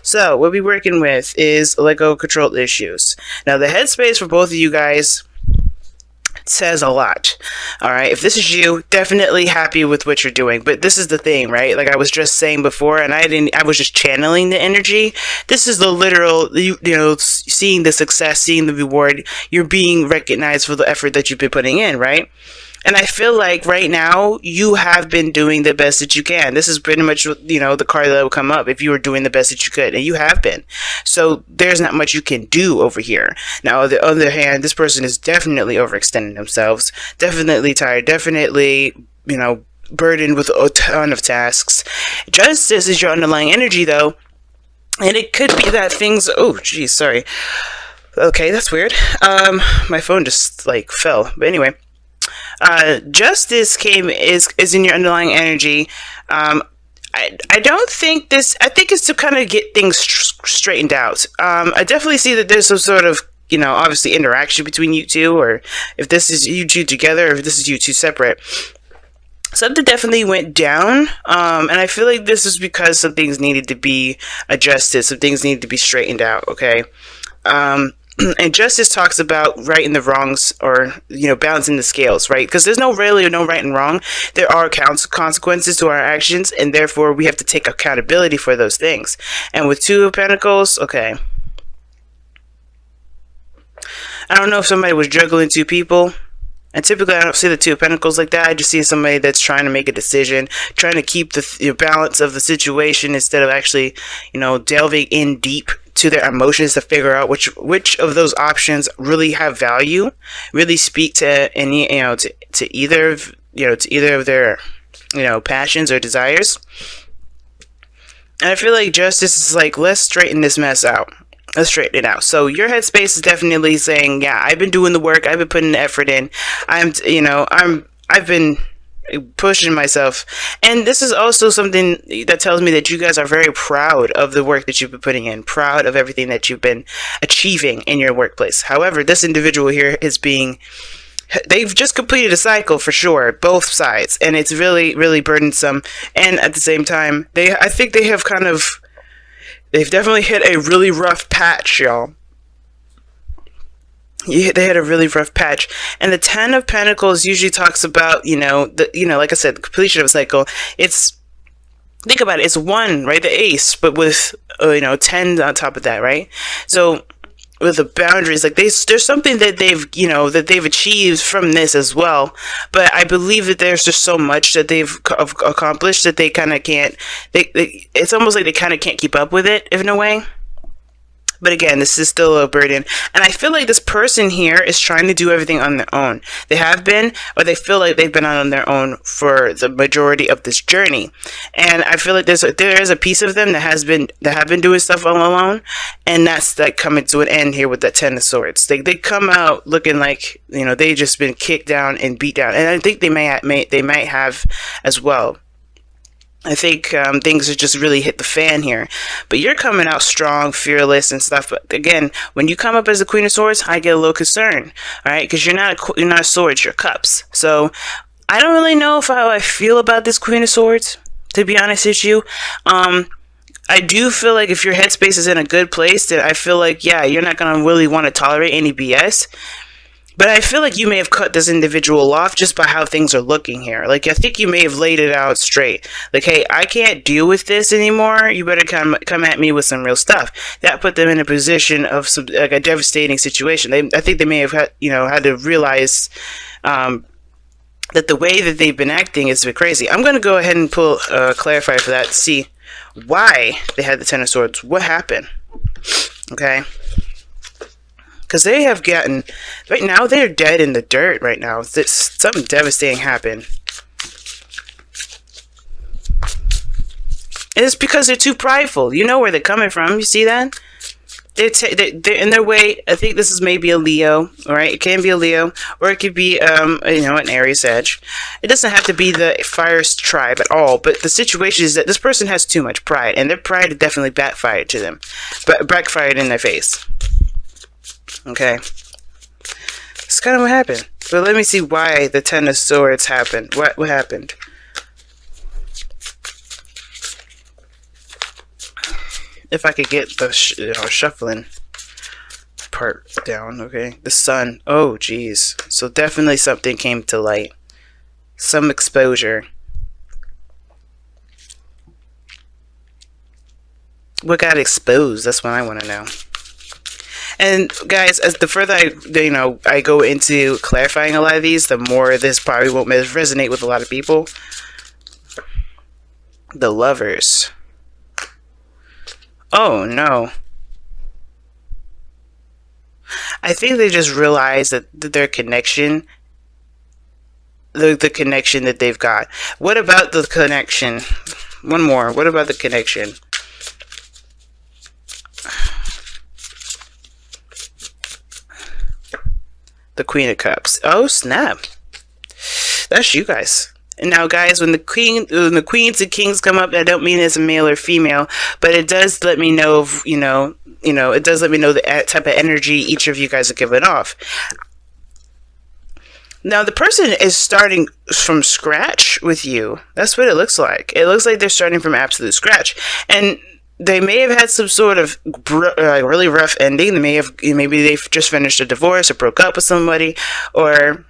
So what we're working with is Lego control issues. Now the headspace for both of you guys says a lot. All right, if this is you, definitely happy with what you're doing. But this is the thing, right? Like I was just saying before, and I was just channeling the energy. This is the literal, seeing the success, seeing the reward. You're being recognized for the effort that you've been putting in, right? And I feel like right now you have been doing the best that you can. This is pretty much, the card that will come up if you were doing the best that you could, and you have been. So there's not much you can do over here. Now, on the other hand, this person is definitely overextending themselves, definitely tired, definitely, burdened with a ton of tasks. Justice is your underlying energy, though, and it could be that things. Oh, geez, sorry. Okay, that's weird. My phone just fell. But anyway. Justice is in your underlying energy. I don't think this. I think it's to kind of get things straightened out. I definitely see that there's some sort of obviously interaction between you two, or if this is you two together, or if this is you two separate. Something definitely went down, and I feel like this is because some things needed to be adjusted, some things needed to be straightened out. Okay. And justice talks about right and the wrongs, or balancing the scales, right? Because there's really no right and wrong. There are consequences to our actions, and therefore we have to take accountability for those things. And with Two of Pentacles, okay, I don't know if somebody was juggling two people. And typically I don't see the Two of Pentacles like that. I just see somebody that's trying to make a decision, trying to keep the balance of the situation instead of actually, delving in deep to their emotions to figure out which of those options really have value, really speak to any, to either of their, passions or desires. And I feel like justice is like, let's straighten this mess out. Let's straighten it out. So your headspace is definitely saying, yeah, I've been doing the work. I've been putting the effort in. I've been pushing myself. And this is also something that tells me that you guys are very proud of the work that you've been putting in, proud of everything that you've been achieving in your workplace. However, this individual here they've just completed a cycle for sure, both sides. And it's really, really burdensome. And at the same time, I think they've definitely hit a really rough patch, y'all. They had a really rough patch. And the Ten of Pentacles usually talks about, like I said, the completion of a cycle. Think about it, it's one, right? The ace, but with, 10 on top of that, right? So with the boundaries, there's something that they've achieved from this as well. But I believe that there's just so much that they've accomplished that they kind of can't. It's almost like they kind of can't keep up with it, in a way. But again, this is still a burden. And I feel like this person here is trying to do everything on their own. They have been, or they feel like they've been on their own for the majority of this journey. And I feel like there is a piece of them that have been doing stuff all alone. And that's coming to an end here with that Ten of Swords. They come out looking like, they just been kicked down and beat down. And I think they might have as well. I think things have just really hit the fan here. But you're coming out strong, fearless, and stuff. But again, when you come up as the Queen of Swords, I get a little concerned. All right, because you're not a sword, you're cups. So I don't really know how I feel about this Queen of Swords, to be honest with you. I do feel like if your headspace is in a good place, then I feel like, yeah, you're not going to really want to tolerate any BS. But I feel like you may have cut this individual off just by how things are looking here. I think you may have laid it out straight. Hey, I can't deal with this anymore. You better come at me with some real stuff. That put them in a position of a devastating situation. I think they may have had to realize that the way that they've been acting is a bit crazy. I'm going to go ahead and pull clarify for that to see why they had the Ten of Swords. What happened? Okay. Because they have gotten, right now, they're dead in the dirt right now. Something devastating happened. And it's because they're too prideful. You know where they're coming from. You see that? They're in their way. I think this is maybe a Leo, all right? It can be a Leo, or it could be, an Aries edge. It doesn't have to be the fire tribe at all, but the situation is that this person has too much pride, and their pride definitely backfired to them. But backfired in their face. Okay, that's kind of what happened. But let me see why the Ten of Swords happened. What happened? If I could get the shuffling part down. Okay, the sun. Oh geez, so definitely something came to light, some exposure. What got exposed? That's what I want to know. And guys, as the further I go into clarifying a lot of these, the more this probably won't resonate with a lot of people. The Lovers. Oh no. I think they just realized that their connection, the connection that they've got. What about the connection? One more. What about the connection? The Queen of Cups. Oh snap! That's you guys. And now, guys, when the queens and kings come up, I don't mean as a male or female, but it does let me know of it does let me know the type of energy each of you guys are giving off. Now, the person is starting from scratch with you. That's what it looks like. It looks like they're starting from absolute scratch, and they may have had some sort of really rough ending. Maybe they've just finished a divorce or broke up with somebody, or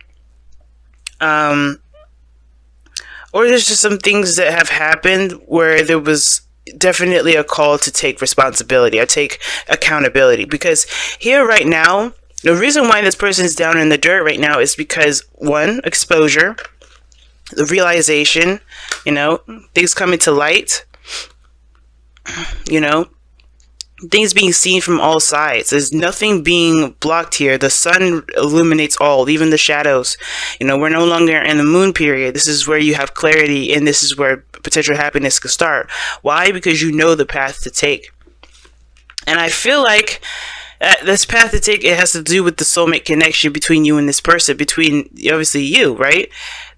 there's just some things that have happened where there was definitely a call to take responsibility or take accountability. Because here right now, the reason why this person is down in the dirt right now is because, one, exposure, the realization, things coming to light. Things being seen from all sides. There's nothing being blocked here. The sun illuminates all, even the shadows. We're no longer in the moon period. This is where you have clarity, and this is where potential happiness can start. Why? Because you know the path to take. And I feel like this path to take, it has to do with the soulmate connection between you and this person, between obviously you, right?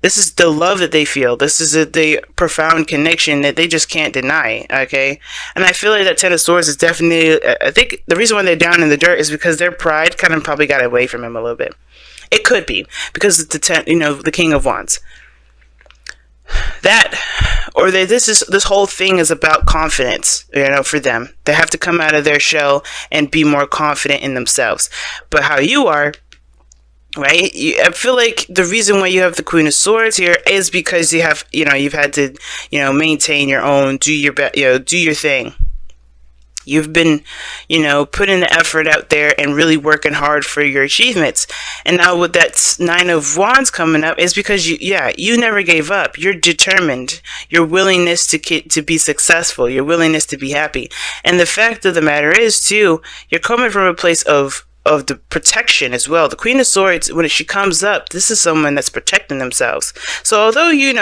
This is the love that they feel. This is the profound connection that they just can't deny, okay? And I feel like that Ten of Swords is definitely, I think the reason why they're down in the dirt is because their pride kind of probably got away from him a little bit. It could be because of the King of Wands. This whole thing is about confidence, for them. They have to come out of their shell and be more confident in themselves. But how you are, right? I feel like the reason why you have the Queen of Swords here is because you've had to, maintain your own, do your thing. You've been, putting the effort out there and really working hard for your achievements. And now with that Nine of Wands coming up is because you never gave up. You're determined. Your willingness to be successful. Your willingness to be happy. And the fact of the matter is too, you're coming from a place of the protection as well. The Queen of Swords, when she comes up, this is someone that's protecting themselves. So although you're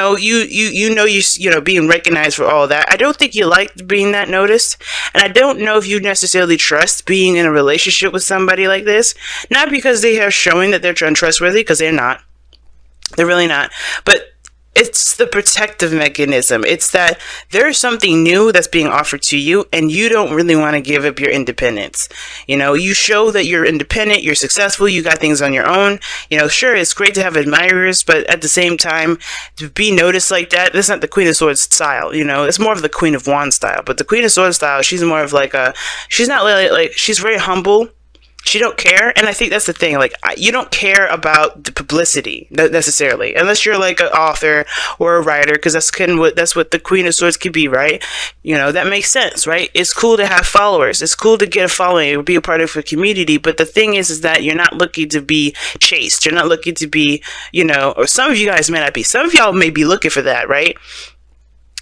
being recognized for all that, I don't think you like being that noticed, and I don't know if you necessarily trust being in a relationship with somebody like this. Not because they are showing that they're untrustworthy, because they're not. They're really not. But it's the protective mechanism. It's that there's something new that's being offered to you, and you don't really want to give up your independence. You show that you're independent, you're successful, you got things on your own. Sure, it's great to have admirers, but at the same time, to be noticed like that, that's not the Queen of Swords style. It's more of the Queen of Wands style. But the Queen of Swords style, she's more of she's not like she's very humble. She don't care, and I think that's the thing. You don't care about the publicity necessarily, unless you're like an author or a writer, because that's what the Queen of Swords could be, right? That makes sense, right? It's cool to have followers. It's cool to get a following or be a part of a community. But the thing is that you're not looking to be chased. You're not looking to be, or some of you guys may not be. Some of y'all may be looking for that, right?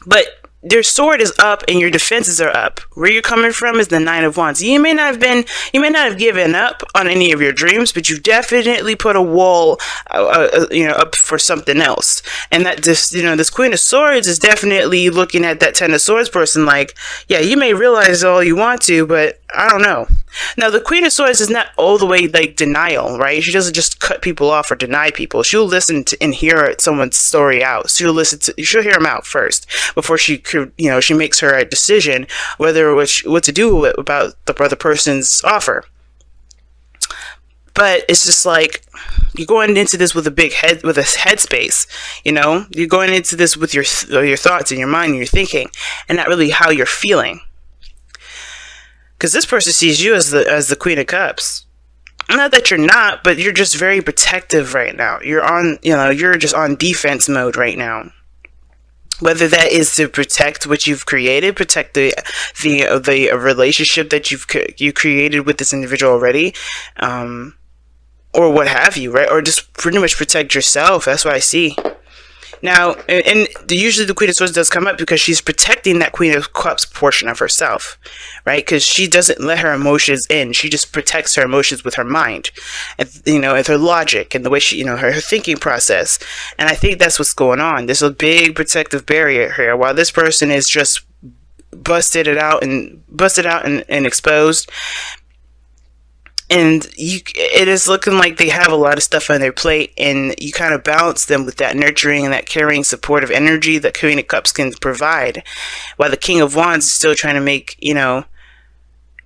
But your sword is up and your defenses are up. Where you're coming from is the Nine of Wands. You may not have given up on any of your dreams, but you definitely put a wall, up for something else. And that this Queen of Swords is definitely looking at that Ten of Swords person like, yeah, you may realize all you want to, but I don't know. Now, the Queen of Swords is not all the way denial, right? She doesn't just cut people off or deny people. She'll listen to and hear someone's story out. She'll hear them out first before she makes her decision what to do about the other person's offer. But it's just you're going into this with a headspace. You're going into this with your thoughts and your mind and your thinking, and not really how you're feeling. Because this person sees you as the Queen of Cups. Not that you're not, but you're just very protective right now. You're just on defense mode right now. Whether that is to protect what you've created, protect the relationship that you created with this individual already, or what have you, right? Or just pretty much protect yourself. That's what I see. Now, and usually the Queen of Swords does come up because she's protecting that Queen of Cups portion of herself, right? Because she doesn't let her emotions in. She just protects her emotions with her mind, and her logic and the way she, her thinking process. And I think that's what's going on. There's a big protective barrier here, while this person is just busted out and exposed. And it is looking like they have a lot of stuff on their plate, and you kind of balance them with that nurturing and that caring, supportive energy that Queen of Cups can provide, while the King of Wands is still trying to make,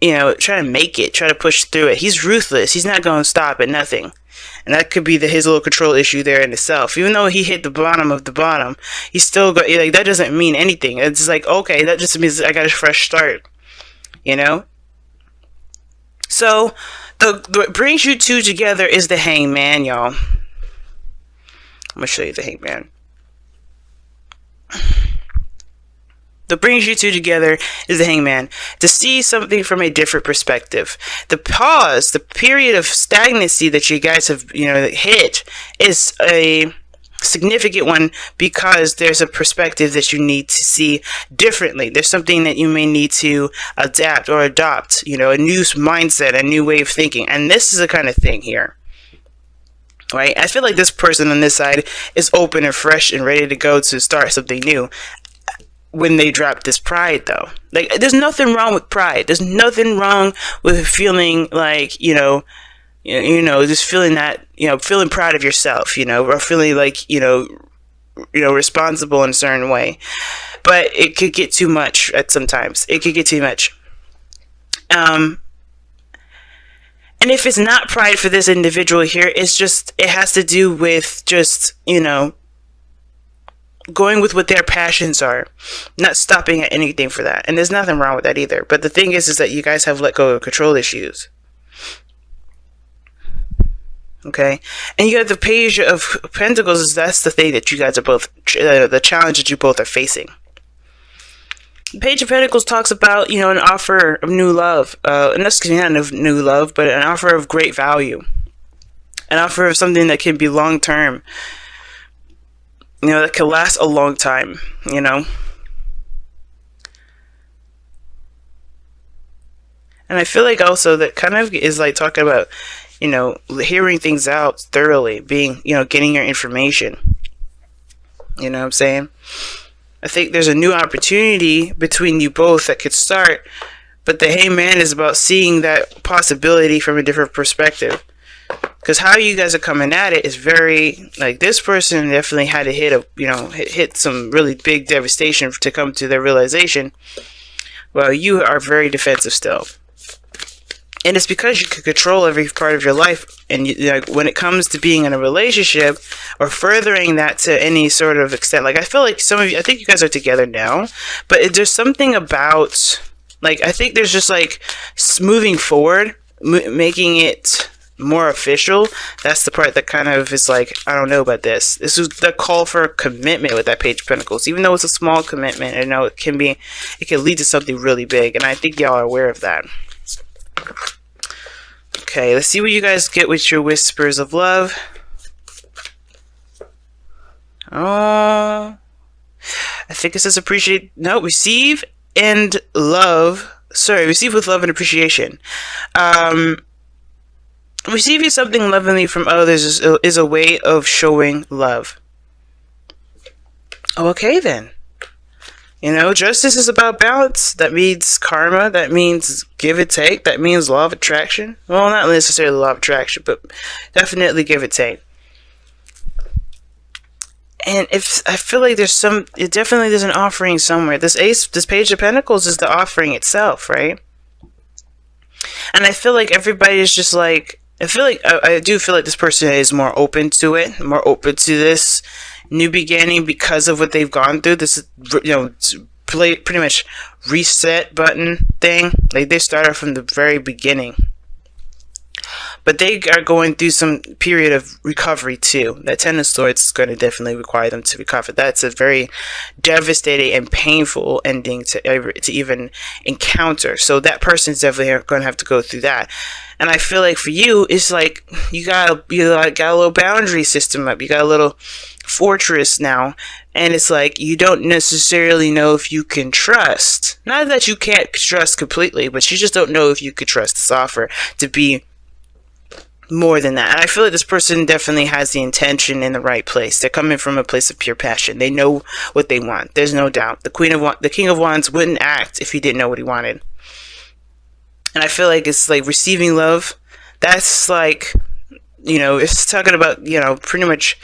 trying to push through it. He's ruthless. He's not going to stop at nothing. And that could be his little control issue there in itself. Even though he hit the bottom of the bottom, he's still that doesn't mean anything. It's like, okay, that just means I got a fresh start, So, what brings you two together is the Hangman, y'all. I'm going to show you the Hangman. What brings you two together is the Hangman. To see something from a different perspective. The pause, the period of stagnancy that you guys have, hit is a significant one, because there's a perspective that you need to see differently. There's something that you may need to adapt or adopt, a new mindset, a new way of thinking. And this is the kind of thing here, right? I feel like this person on this side is open and fresh and ready to go to start something new when they drop this pride, though. Like, there's nothing wrong with pride. There's nothing wrong with feeling like, just feeling that, feeling proud of yourself, or feeling like, responsible in a certain way. But it could get too much sometimes. It could get too much. And if it's not pride for this individual here, it has to do with just, going with what their passions are, not stopping at anything for that. And there's nothing wrong with that either. But the thing is that you guys have let go of control issues. Okay, and you have the Page of Pentacles. That's the thing that you guys are both, the challenge that you both are facing. The Page of Pentacles talks about, an offer of new love, and that's not of new love, but an offer of great value, an offer of something that can be long term, that can last a long time, And I feel like also that kind of is like talking about, hearing things out thoroughly, being, getting your information. You know what I'm saying? I think there's a new opportunity between you both that could start, but the Hangman is about seeing that possibility from a different perspective. Because how you guys are coming at it is very, like, this person definitely had to hit some really big devastation to come to their realization. Well, you are very defensive still. And it's because you can control every part of your life. And when it comes to being in a relationship or furthering that to any sort of extent, like, I feel like some of you, I think you guys are together now, but there's something about, like, I think there's just like moving forward, making it more official. That's the part that kind of is like, I don't know about this. This is the call for commitment with that Page of Pentacles. Even though it's a small commitment, it can lead to something really big. And I think y'all are aware of that. Okay, let's see what you guys get with your whispers of love. Oh, I think it says receive and love. Sorry, receive with love and appreciation. Receiving something lovingly from others is a way of showing love. Okay, then. Justice is about balance. That means karma. That means give and take. That means law of attraction. Well, not necessarily law of attraction, but definitely give and take. And I feel like there's an offering somewhere. This Page of Pentacles is the offering itself, right? And I feel like everybody is just like, I do feel like this person is more open to it, more open to this new beginning because of what they've gone through. This, pretty much reset button thing. Like, they started from the very beginning. But they are going through some period of recovery too. That Ten of Swords is going to definitely require them to recover. That's a very devastating and painful ending to even encounter. So that person's definitely going to have to go through that. And I feel like for you, it's like you got a little boundary system up. You got a little fortress now. And it's like you don't necessarily know if you can trust. Not that you can't trust completely, but you just don't know if you could trust this offer to be more than that. And I feel like this person definitely has the intention in the right place. They're coming from a place of pure passion. They know what they want. There's no doubt. The King of Wands wouldn't act if he didn't know what he wanted. And I feel like it's like receiving love. That's like, it's talking about, pretty much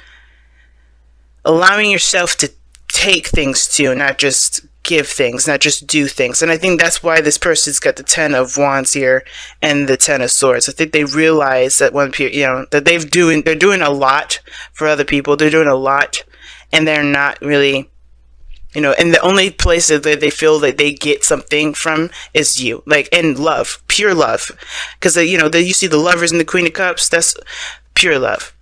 allowing yourself to take things too, not just give things, not just do things. And I think that's why this person's got the Ten of Wands here and the Ten of Swords. I think they realize that that they're doing a lot for other people. They're doing a lot, and they're not really, and the only place that they feel that they get something from is you, like, and love, pure love. Because you see the Lovers and the Queen of Cups. That's pure love.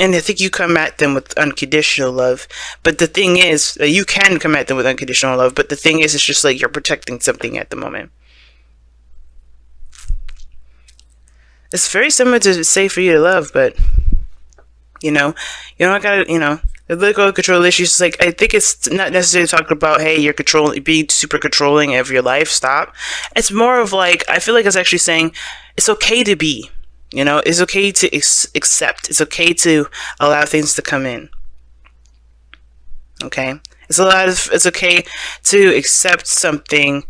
And I think you come at them with unconditional love. But the thing is, you can come at them with unconditional love. But the thing is, it's just like you're protecting something at the moment. It's very similar to say for you to love, but, you don't gotta, the political control issues, like, I think it's not necessarily talking about, hey, you're being super controlling of your life. Stop. It's more of like, I feel like it's actually saying it's okay to be. It's okay to accept. It's okay to allow things to come in. Okay? It's okay to accept something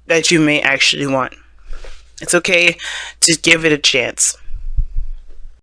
that you may actually want. It's okay to give it a chance.